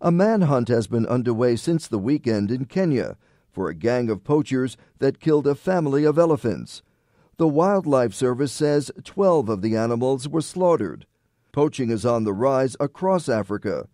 A manhunt has been underway since the weekend in Kenya for a gang of poachers that killed a family of elephants. The Wildlife Service says 12 of the animals were slaughtered. Poaching is on the rise across Africa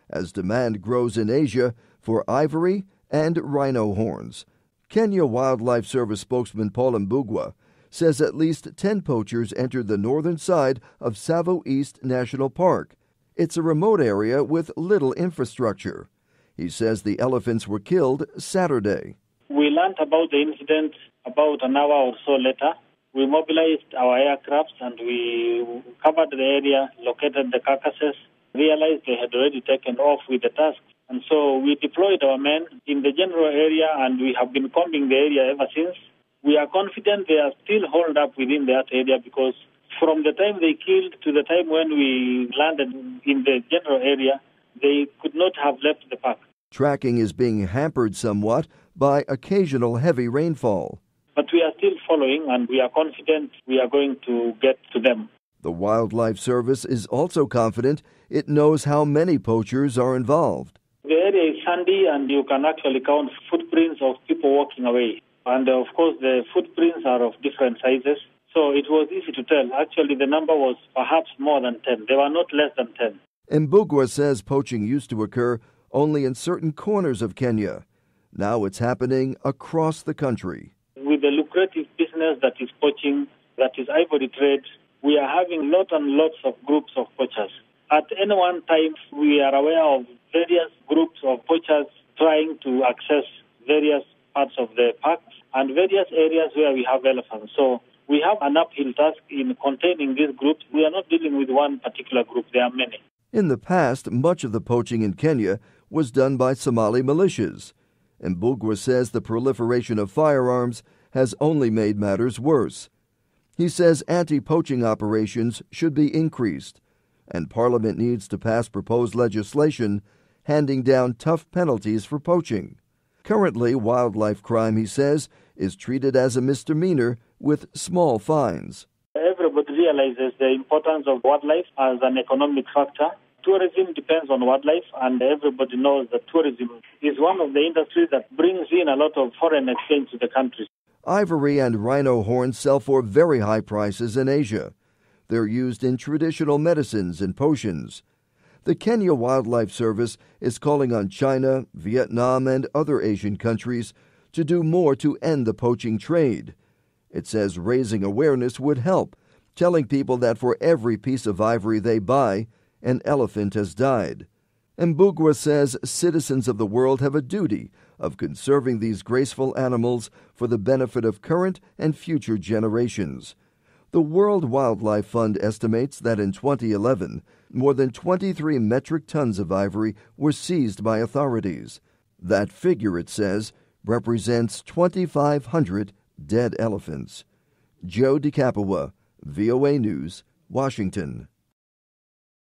as demand grows in Asia for ivory and rhino horns. Kenya Wildlife Service spokesman Paul Mbugwa says at least 10 poachers entered the northern side of Tsavo East National Park. It's a remote area with little infrastructure. He says the elephants were killed Saturday. We learned about the incident about an hour or so later. We mobilized our aircrafts and we covered the area, located the carcasses, realized they had already taken off with the tusks. And so we deployed our men in the general area and we have been combing the area ever since. We are confident they are still holed up within that area because from the time they killed to the time when we landed in the general area, they could not have left the park. Tracking is being hampered somewhat by occasional heavy rainfall. But we are still following and we are confident we are going to get to them. The Wildlife Service is also confident it knows how many poachers are involved. The area is sandy and you can actually count footprints of people walking away. And of course the footprints are of different sizes. So it was easy to tell. Actually, the number was perhaps more than 10. They were not less than 10. Mbugwa says poaching used to occur only in certain corners of Kenya. Now it's happening across the country. With the lucrative business that is poaching, that is ivory trade, we are having lots and lots of groups of poachers. At any one time, we are aware of various groups of poachers trying to access various parts of the park and various areas where we have elephants. So we have an uphill task in containing these groups. We are not dealing with one particular group. There are many. In the past, much of the poaching in Kenya was done by Somali militias. Mbugwa says the proliferation of firearms has only made matters worse. He says anti-poaching operations should be increased, and Parliament needs to pass proposed legislation handing down tough penalties for poaching. Currently, wildlife crime, he says, is treated as a misdemeanor with small fines. Everybody realizes the importance of wildlife as an economic factor. Tourism depends on wildlife, and everybody knows that tourism is one of the industries that brings in a lot of foreign exchange to the country. Ivory and rhino horns sell for very high prices in Asia. They're used in traditional medicines and potions. The Kenya Wildlife Service is calling on China, Vietnam, and other Asian countries to do more to end the poaching trade. It says raising awareness would help, telling people that for every piece of ivory they buy, an elephant has died. Mbugwa says citizens of the world have a duty of conserving these graceful animals for the benefit of current and future generations. The World Wildlife Fund estimates that in 2011, more than 23 metric tons of ivory were seized by authorities. That figure, it says, represents 2,500 dead elephants. Joe DeCapua, VOA News, Washington.